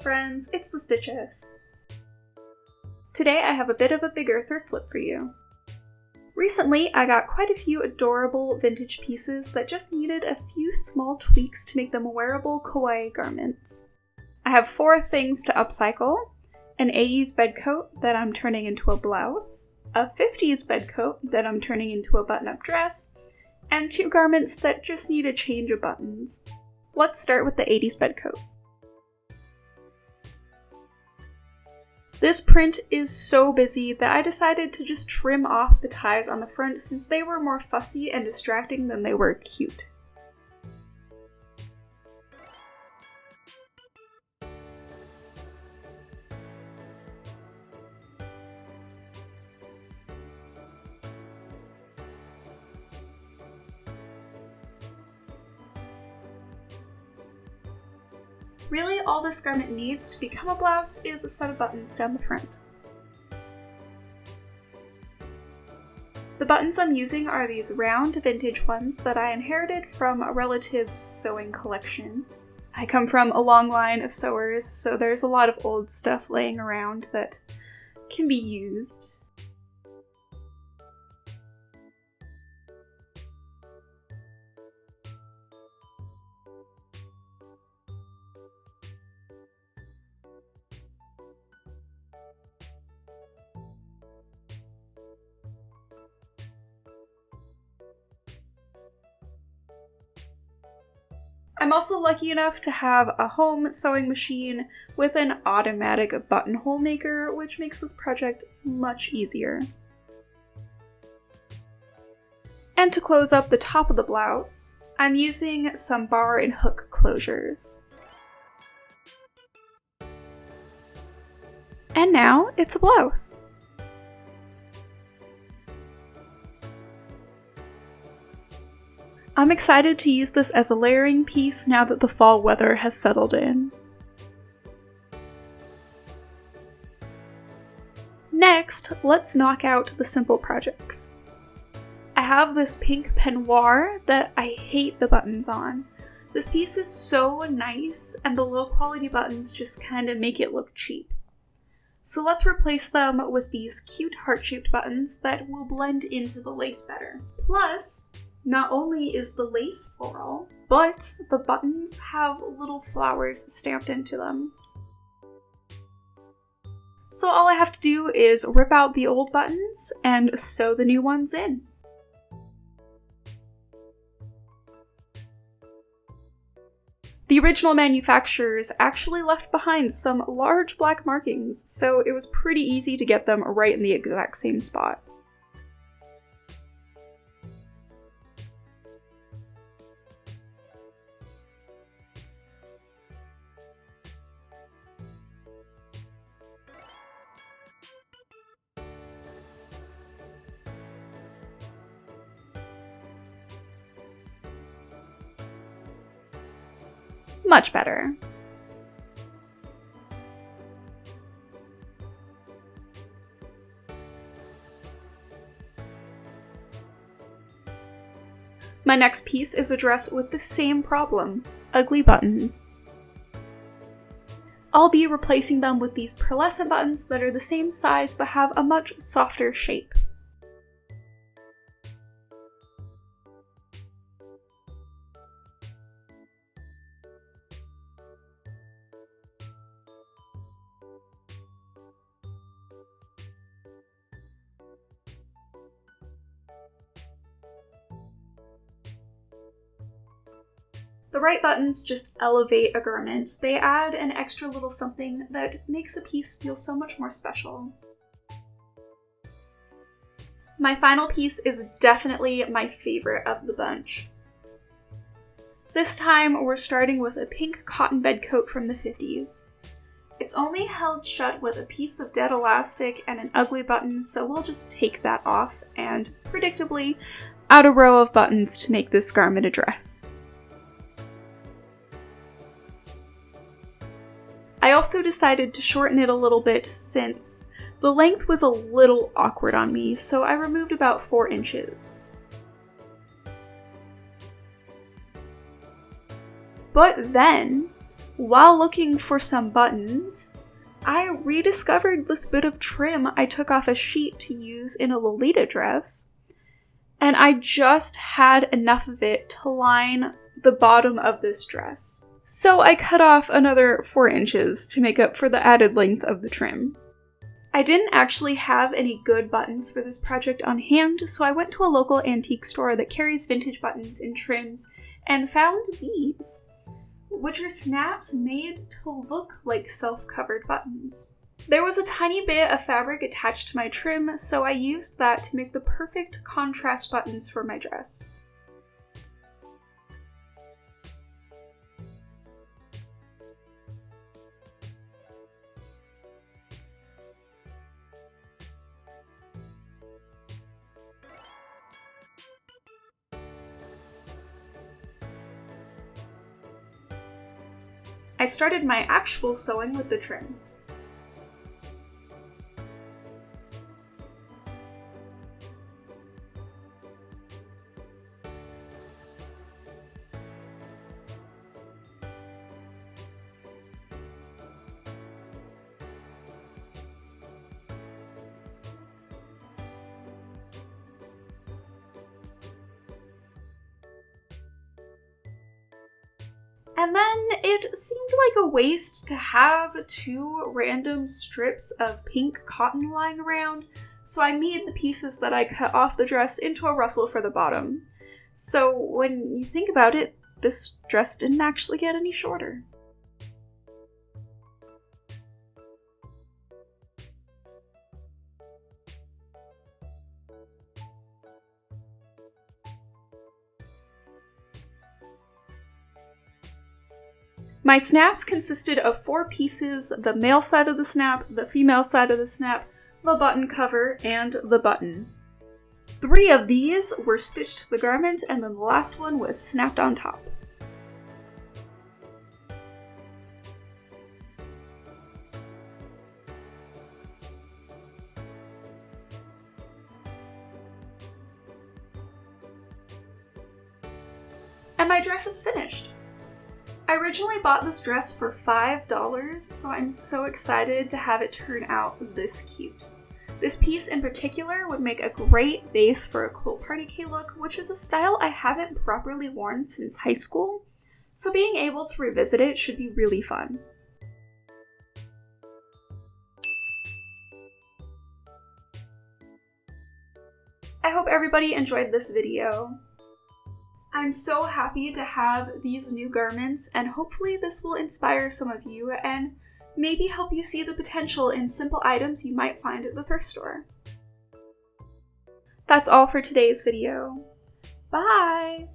up, friends? It's the Stitches. Today I have a bit of a bigger thrift flip for you. Recently, I got quite a few adorable vintage pieces that just needed a few small tweaks to make them wearable kawaii garments. I have 4 things to upcycle: an 80s bedcoat that I'm turning into a blouse, a 50s bedcoat that I'm turning into a button-up dress, and 2 garments that just need a change of buttons. Let's start with the 80s bedcoat. This print is so busy that I decided to just trim off the ties on the front since they were more fussy and distracting than they were cute. Really, all this garment needs to become a blouse is a set of buttons down the front. The buttons I'm using are these round vintage ones that I inherited from a relative's sewing collection. I come from a long line of sewers, so there's a lot of old stuff laying around that can be used. I'm also lucky enough to have a home sewing machine with an automatic buttonhole maker, which makes this project much easier. And to close up the top of the blouse, I'm using some bar and hook closures. And now it's a blouse. I'm excited to use this as a layering piece now that the fall weather has settled in. Next, let's knock out the simple projects. I have this pink peignoir that I hate the buttons on. This piece is so nice, and the low quality buttons just kind of make it look cheap. So let's replace them with these cute heart-shaped buttons that will blend into the lace better. Plus, not only is the lace floral, but the buttons have little flowers stamped into them. So all I have to do is rip out the old buttons and sew the new ones in. The original manufacturers actually left behind some large black markings, so it was pretty easy to get them right in the exact same spot. Much better. My next piece is a dress with the same problem: ugly buttons. I'll be replacing them with these pearlescent buttons that are the same size but have a much softer shape. The right buttons just elevate a garment. They add an extra little something that makes a piece feel so much more special. My final piece is definitely my favorite of the bunch. This time we're starting with a pink cotton bedcoat from the 50s. It's only held shut with a piece of dead elastic and an ugly button, so we'll just take that off and, predictably, add a row of buttons to make this garment a dress. I also decided to shorten it a little bit since the length was a little awkward on me, so I removed about 4 inches. But then, While looking for some buttons, I rediscovered this bit of trim I took off a sheet to use in a Lolita dress, and I just had enough of it to line the bottom of this dress. So I cut off another 4 inches to make up for the added length of the trim. I didn't actually have any good buttons for this project on hand, so I went to a local antique store that carries vintage buttons and trims and found these, which are snaps made to look like self-covered buttons. There was a tiny bit of fabric attached to my trim, so I used that to make the perfect contrast buttons for my dress. I started my actual sewing with the trim. And then it seemed like a waste to have 2 random strips of pink cotton lying around, so I made the pieces that I cut off the dress into a ruffle for the bottom. So when you think about it, this dress didn't actually get any shorter. My snaps consisted of 4 pieces: the male side of the snap, the female side of the snap, the button cover, and the button. 3 of these were stitched to the garment, and then the last one was snapped on top. And my dress is finished! I originally bought this dress for $5, so I'm so excited to have it turn out this cute. This piece in particular would make a great base for a quilt party K look, which is a style I haven't properly worn since high school, so being able to revisit it should be really fun. I hope everybody enjoyed this video. I'm so happy to have these new garments, and hopefully this will inspire some of you and maybe help you see the potential in simple items you might find at the thrift store. That's all for today's video. Bye!